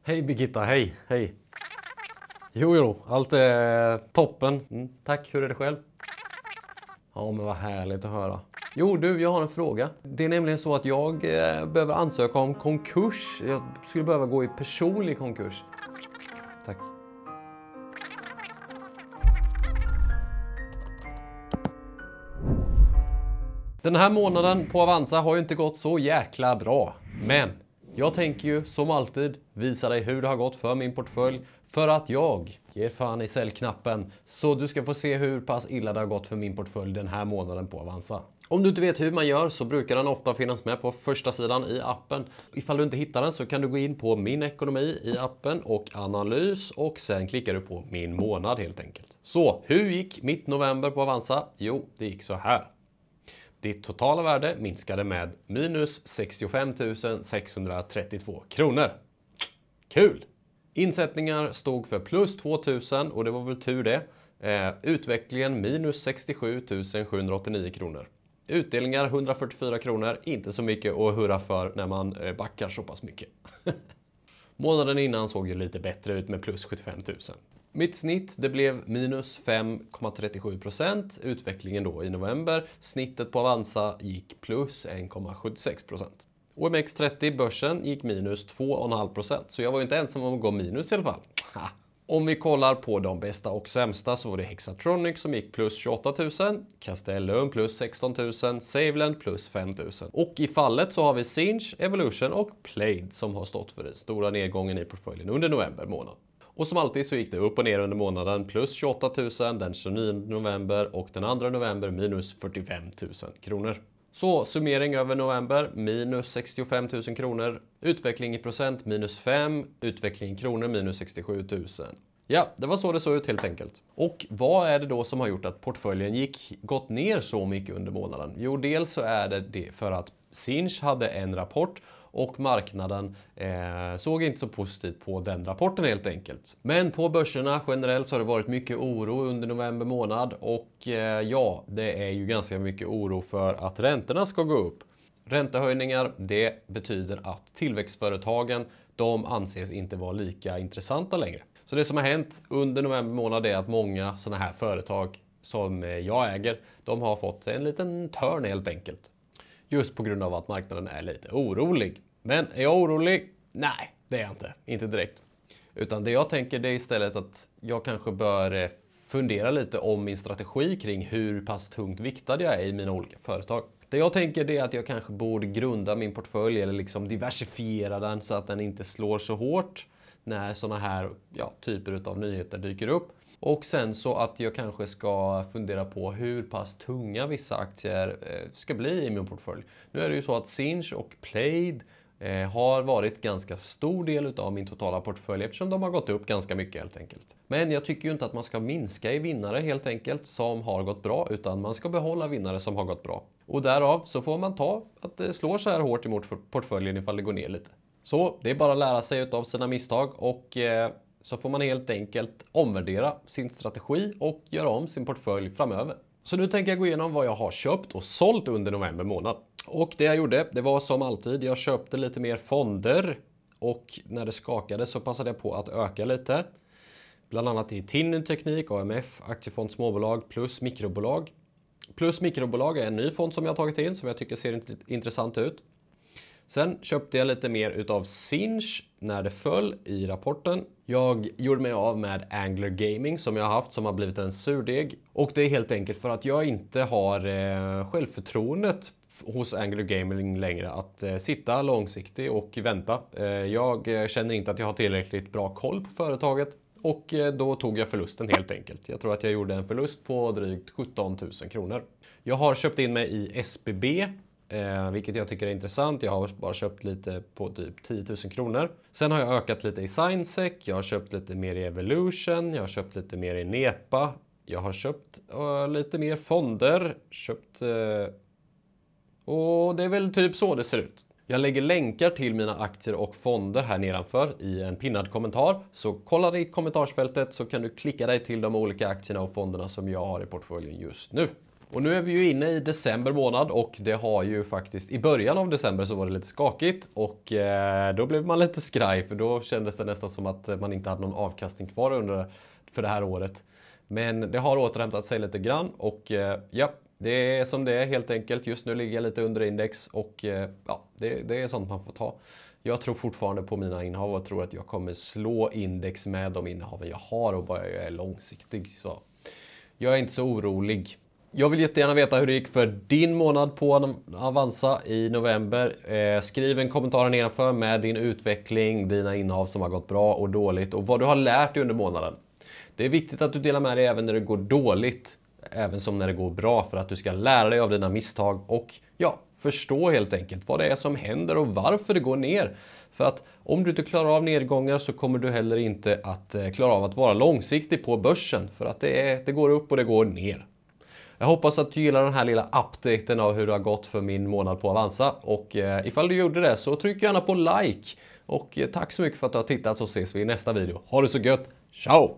Hej Birgitta, hej. Jo, allt är toppen. Tack, hur är det själv? Ja, men vad härligt att höra. Jo du, jag har en fråga. Det är nämligen så att jag behöver ansöka om konkurs. Jag skulle behöva gå i personlig konkurs. Tack. Den här månaden på Avanza har ju inte gått så jäkla bra. Men jag tänker ju som alltid visa dig hur det har gått för min portfölj. För att jag ger fan i säljknappen. Så du ska få se hur pass illa det har gått för min portfölj den här månaden på Avanza. Om du inte vet hur man gör så brukar den ofta finnas med på första sidan i appen. Ifall du inte hittar den så kan du gå in på min ekonomi i appen och analys. Och sen klickar du på min månad helt enkelt. Så hur gick mitt november på Avanza? Jo, det gick så här. Ditt totala värde minskade med minus 65 632 kronor. Kul! Insättningar stod för plus 2000 och det var väl tur det. Utvecklingen minus 67 789 kronor. Utdelningar 144 kronor. Inte så mycket att hurra för när man backar så pass mycket. Månaden innan såg ju lite bättre ut med plus 75 000. Mitt snitt det blev minus 5,37%. Utvecklingen då i november. Snittet på Avanza gick plus 1,76%. OMX30 börsen gick minus 2,5%. Så jag var ju inte ensam om att gå minus i alla fall. Om vi kollar på de bästa och sämsta så var det Hexatronic som gick plus 28 000. Castellum plus 16 000. Saveland plus 5 000. Och i fallet så har vi Sinch, Evolution och Plaid som har stått för den stora nedgången i portföljen under november månad. Och som alltid så gick det upp och ner under månaden. Plus 28 000 den 29 november och den 2 november minus 45 000 kronor. Så summering över november, minus 65 000 kronor. Utveckling i procent, minus 5. Utveckling i kronor, minus 67 000. Ja, det var så det såg ut helt enkelt. Och vad är det då som har gjort att portföljen gått ner så mycket under månaden? Jo, dels så är det för att Sinch hade en rapport och marknaden såg inte så positivt på den rapporten helt enkelt. Men på börserna generellt så har det varit mycket oro under november månad. Och ja, det är ju ganska mycket oro för att räntorna ska gå upp. Räntehöjningar, det betyder att tillväxtföretagen, de anses inte vara lika intressanta längre. Så det som har hänt under november månad är att många sådana här företag som jag äger, de har fått en liten törn helt enkelt. Just på grund av att marknaden är lite orolig. Men är jag orolig? Nej, det är jag inte. Inte direkt. Utan det jag tänker det är istället att jag kanske bör fundera lite om min strategi kring hur pass tungt viktad jag är i mina olika företag. Det jag tänker det är att jag kanske borde grunda min portfölj eller liksom diversifiera den så att den inte slår så hårt när sådana här typer av nyheter dyker upp. Och sen så att jag kanske ska fundera på hur pass tunga vissa aktier ska bli i min portfölj. Nu är det ju så att Sinch och Plaid har varit ganska stor del av min totala portfölj eftersom de har gått upp ganska mycket helt enkelt. Men jag tycker ju inte att man ska minska i vinnare helt enkelt som har gått bra utan man ska behålla vinnare som har gått bra. Och därav så får man ta att det slår så här hårt emot portföljen ifall det går ner lite. Så det är bara att lära sig av sina misstag och så får man helt enkelt omvärdera sin strategi och göra om sin portfölj framöver. Så nu tänker jag gå igenom vad jag har köpt och sålt under november månad. Och det jag gjorde, det var som alltid, jag köpte lite mer fonder och när det skakade så passade jag på att öka lite. Bland annat i TIN Teknik, AMF, Aktiefond Småbolag plus mikrobolag. Plus mikrobolag är en ny fond som jag har tagit in som jag tycker ser intressant ut. Sen köpte jag lite mer utav Sinch när det föll i rapporten. Jag gjorde mig av med Angler Gaming som jag har haft som har blivit en surdeg. Och det är helt enkelt för att jag inte har självförtroendet hos Angler Gaming längre att sitta långsiktigt och vänta. Jag känner inte att jag har tillräckligt bra koll på företaget och då tog jag förlusten helt enkelt. Jag tror att jag gjorde en förlust på drygt 17 000 kronor. Jag har köpt in mig i SBB. Vilket jag tycker är intressant. Jag har bara köpt lite på typ 10 000 kronor. Sen har jag ökat lite i Sinesec. Jag har köpt lite mer i Evolution. Jag har köpt lite mer i Nepa. Jag har köpt lite mer fonder. Och det är väl typ så det ser ut. Jag lägger länkar till mina aktier och fonder här nedanför i en pinnad kommentar. Så kolla i kommentarsfältet så kan du klicka dig till de olika aktierna och fonderna som jag har i portföljen just nu. Och nu är vi ju inne i december månad och det har ju faktiskt, i början av december så var det lite skakigt och då blev man lite skraj för då kändes det nästan som att man inte hade någon avkastning kvar för det här året. Men det har återhämtat sig lite grann och ja, det är som det är helt enkelt. Just nu ligger jag lite under index och ja, det är sånt man får ta. Jag tror fortfarande på mina innehav och tror att jag kommer slå index med de innehaven jag har och bara jag är långsiktig. Så jag är inte så orolig. Jag vill jättegärna veta hur det gick för din månad på Avanza i november. Skriv en kommentar nedanför med din utveckling, dina innehav som har gått bra och dåligt och vad du har lärt dig under månaden. Det är viktigt att du delar med dig även när det går dåligt, även som när det går bra, för att du ska lära dig av dina misstag och ja, förstå helt enkelt vad det är som händer och varför det går ner. För att om du inte klarar av nedgångar så kommer du heller inte att klara av att vara långsiktig på börsen, för att det går upp och det går ner. Jag hoppas att du gillar den här lilla updaten av hur det har gått för min månad på Avanza. Och ifall du gjorde det så tryck gärna på like. Och tack så mycket för att du har tittat, så ses vi i nästa video. Ha det så gött. Ciao!